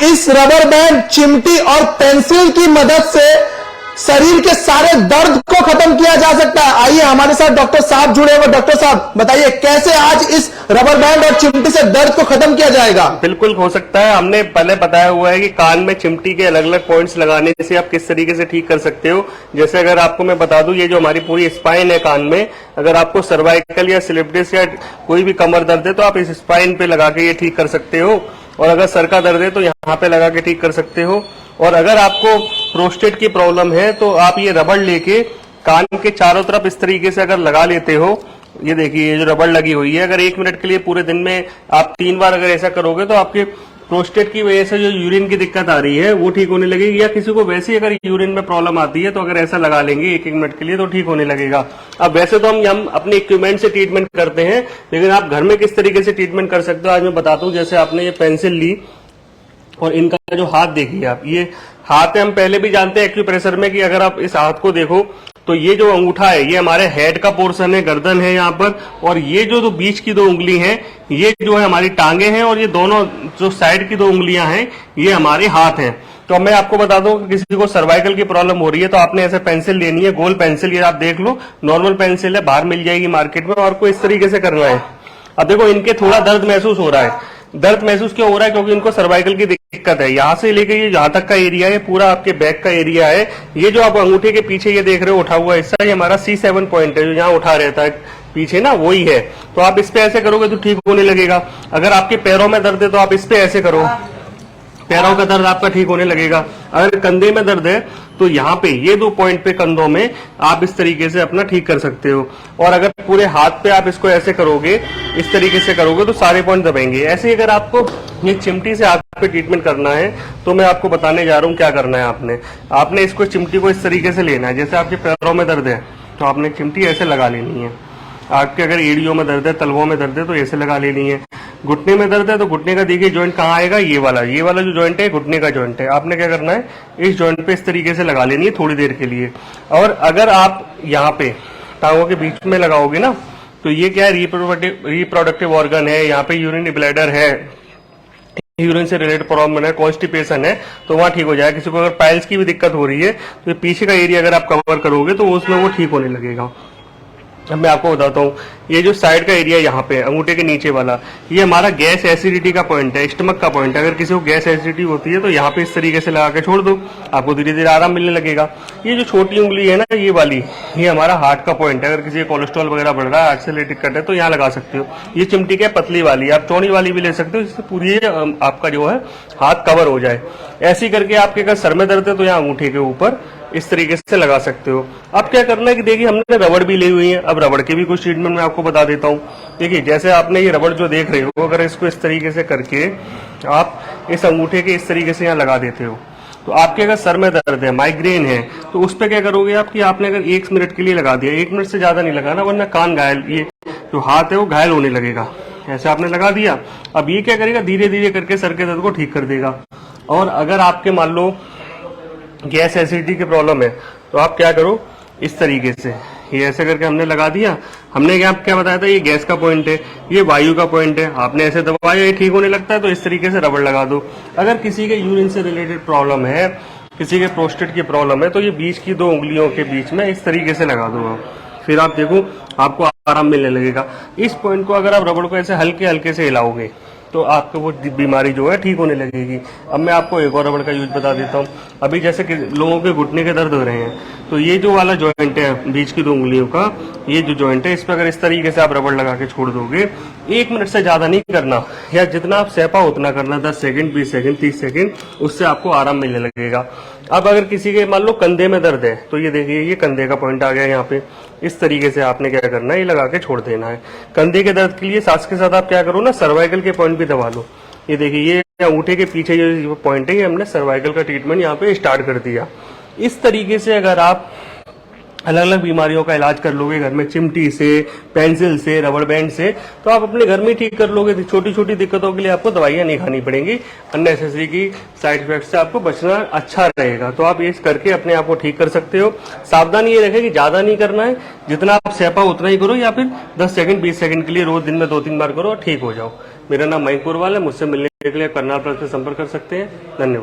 इस rubber band, चिमटी और पेंसिल की मदद से शरीर के सारे दर्द को खत्म किया जा सकता है। आइए हमारे साथ डॉक्टर साहब जुड़े हुए। डॉक्टर साहब बताइए कैसे आज इस रबर बैंड और चिमटी से दर्द को खत्म किया जाएगा। बिल्कुल हो सकता है। हमने पहले बताया हुआ है कि कान में चिमटी के अलग अलग पॉइंट्स लगाने से आप किस तरीके से ठीक कर सकते हो। जैसे अगर आपको मैं बता दूं, ये जो हमारी पूरी स्पाइन है कान में, अगर आपको सर्वाइकल या स्लिप डिस्क या कोई भी कमर दर्द है तो आप इस स्पाइन पे लगा के ये ठीक कर सकते हो। और अगर सर का दर्द है तो यहाँ पे लगा के ठीक कर सकते हो। और अगर आपको प्रोस्टेट की प्रॉब्लम है तो आप ये रबड़ लेके कान के चारों तरफ इस तरीके से अगर लगा लेते हो, ये देखिए ये जो रबड़ लगी हुई है, अगर 1 मिनट के लिए पूरे दिन में आप 3 बार अगर ऐसा करोगे तो आपके प्रोस्टेट की वजह से जो यूरिन की दिक्कत आ रही है वो ठीक होने लगेगी। या किसी को वैसे ही अगर यूरिन में प्रॉब्लम आती है तो अगर ऐसा लगा लेंगे 1-1 मिनट के लिए तो ठीक होने लगेगा। अब वैसे तो हम अपने इक्विपमेंट से ट्रीटमेंट करते हैं, लेकिन आप घर में किस तरीके से ट्रीटमेंट कर सकते हो आज मैं बताता हूँ। जैसे आपने ये पेंसिल ली और इनका जो हाथ देखिए आप, ये हाथ है, हम पहले भी जानते हैं एक्यूप्रेशर में कि अगर आप इस हाथ को देखो तो ये जो अंगूठा है ये हमारे हेड का पोर्शन है, गर्दन है यहाँ पर, और ये जो बीच की 2 उंगली हैं ये जो है हमारी टांगे हैं, और ये दोनों जो साइड की 2 उंगलियां हैं ये हमारे हाथ हैं। तो मैं आपको बता दूं कि किसी को सर्वाइकल की प्रॉब्लम हो रही है तो आपने ऐसे पेंसिल लेनी है, गोल पेंसिल, ये आप देख लो, नॉर्मल पेंसिल है, बाहर मिल जाएगी मार्केट में, और को इस तरीके से करना है। अब देखो इनके थोड़ा दर्द महसूस हो रहा है। दर्द महसूस क्यों हो रहा है? क्योंकि इनको सर्वाइकल की दिक्कत है। यहाँ से लेके ये जहां तक का एरिया है पूरा आपके बैक का एरिया है। ये जो आप अंगूठे के पीछे ये देख रहे हो उठा हुआ हिस्सा, ये हमारा C7 पॉइंट है जो यहाँ उठा रहता है पीछे ना, वही है। तो आप इस पे ऐसे करोगे तो ठीक होने लगेगा। अगर आपके पैरों में दर्द है तो आप इस पे ऐसे करो, पैरों का दर्द आपका ठीक होने लगेगा। अगर कंधे में दर्द है तो यहाँ पे ये 2 पॉइंट पे कंधों में आप इस तरीके से अपना ठीक कर सकते हो। और अगर पूरे हाथ पे आप इसको ऐसे करोगे, इस तरीके से करोगे तो सारे पॉइंट दबेंगे। ऐसे ही अगर आपको ये चिमटी से हाथ पे ट्रीटमेंट करना है तो मैं आपको बताने जा रहा हूँ क्या करना है। आपने इसको चिमटी को इस तरीके से लेना है। जैसे आपके पैरों में दर्द है तो आपने चिमटी ऐसे लगा लेनी है। आपके अगर एड़ियों में दर्द है, तलवों में दर्द है तो ऐसे लगा लेनी है। घुटने में दर्द है तो घुटने का देखिए जॉइंट कहाँ आएगा, ये वाला जो जॉइंट है घुटने का जॉइंट है। आपने क्या करना है, इस जॉइंट पे इस तरीके से लगा लेनी है थोड़ी देर के लिए। और अगर आप यहाँ पे टांगों के बीच में लगाओगे ना तो ये क्या है, रिप्रोडक्टिव ऑर्गन है, यहाँ पे यूरिन ब्लैडर है, यूरिन से रिलेटेड प्रॉब्लम है, कॉन्स्टिपेशन है, तो वहाँ ठीक हो जाएगा। किसी को अगर पाइल्स की भी दिक्कत हो रही है तो ये पीछे का एरिया अगर आप कवर करोगे तो उसमें वो ठीक होने लगेगा। अब मैं आपको बताता हूँ, ये जो साइड का एरिया यहाँ पे अंगूठे के नीचे वाला, ये हमारा गैस एसिडिटी का पॉइंट है, स्टमक का पॉइंट है। अगर किसी को गैस एसिडिटी होती है तो यहाँ पे इस तरीके से लगा के छोड़ दो, आपको धीरे धीरे आराम मिलने लगेगा। ये जो छोटी उंगली है ना ये वाली, ये हमारा हार्ट का पॉइंट है। अगर किसी को कोलेस्ट्रॉल वगैरह बढ़ रहा है, हार्ट से रिलेटेड कट है तो यहाँ लगा सकते हो। ये चिमटी के पतली वाली, आप चौड़ी वाली भी ले सकते हो जिससे पूरी आपका जो है हाथ कवर हो जाए। ऐसे करके आपके अगर सर में दर्द है तो यहाँ अंगूठे के ऊपर इस तरीके से लगा सकते हो। अब क्या करना है कि देखिए हमने रबड़ भी ली हुई है। अब रबड़ के भी कुछ ट्रीटमेंट मैं आपको बता देता हूँ। देखिए जैसे आपने ये रबड़ जो देख रहे हो, अगर इसको इस तरीके से करके आप इस अंगूठे के इस तरीके से यहाँ लगा देते हो तो आपके अगर सर में दर्द है, माइग्रेन है, तो उस पर क्या करोगे आप कि आपने अगर 1 मिनट के लिए लगा दिया, 1 मिनट से ज्यादा नहीं लगाना वरना कान घायल, ये जो हाथ है वो घायल होने लगेगा। ऐसे आपने लगा दिया। अब ये क्या करेगा, धीरे धीरे करके सर के दर्द को ठीक कर देगा। और अगर आपके मान लो गैस एसिडिटी की प्रॉब्लम है तो आप क्या करो, इस तरीके से ये ऐसे करके हमने लगा दिया। हमने क्या बताया था, ये गैस का पॉइंट है, ये वायु का पॉइंट है, आपने ऐसे दबाया, ये ठीक होने लगता है तो इस तरीके से रबड़ लगा दो। अगर किसी के यूरिन से रिलेटेड प्रॉब्लम है, किसी के प्रोस्टेट की प्रॉब्लम है तो ये बीच की 2 उंगलियों के बीच में इस तरीके से लगा दो आप, फिर आप देखो आपको आराम मिलने लगेगा। इस पॉइंट को अगर आप रबड़ को ऐसे हल्के हल्के से हिलाओगे तो आपको वो बीमारी जो है ठीक होने लगेगी। अब मैं आपको एक और रबड़ का यूज बता देता हूँ। अभी जैसे कि लोगों के घुटने के दर्द हो रहे हैं तो ये जो वाला जॉइंट है बीच की 2 उंगलियों का, ये जो जॉइंट है इस पर अगर इस तरीके से आप रबड़ लगा के छोड़ दोगे, 1 मिनट से ज्यादा नहीं करना, या जितना आप सह पाओ उतना करना, 10 सेकंड, 20 सेकंड, 30 सेकंड, उससे आपको आराम मिलने लगेगा। अब अगर किसी के मान लो कंधे में दर्द है तो ये देखिए ये कंधे का पॉइंट आ गया यहाँ पे, इस तरीके से आपने क्या करना है, ये लगा के छोड़ देना है। कंधे के दर्द के लिए साथ के साथ आप क्या करो ना, सर्वाइकल के पॉइंट भी दबा लो। ये देखिए ये अंगूठे के पीछे ये पॉइंट है, ये हमने सर्वाइकल का ट्रीटमेंट यहाँ पे स्टार्ट कर दिया। इस तरीके से अगर आप अलग अलग बीमारियों का इलाज कर लोगे घर में, चिमटी से, पेंसिल से, रबड़ बैंड से, तो आप अपने घर में ठीक कर लोगे। छोटी छोटी दिक्कतों के लिए आपको दवाइयां नहीं खानी पड़ेंगी, अननेसेसरी की साइड इफेक्ट से आपको बचना अच्छा रहेगा। तो आप ये करके अपने आप को ठीक कर सकते हो। सावधानी ये रखें कि ज्यादा नहीं करना है, जितना आप सह पाओ उतना ही करो, या फिर 10 सेकंड 20 सेकंड के लिए रोज दिन में 2-3 बार करो और ठीक हो जाओ। मेरा नाम मयंक पुरवाल है, मुझसे मिलने के लिए करनाल प्लस से संपर्क कर सकते हैं। धन्यवाद।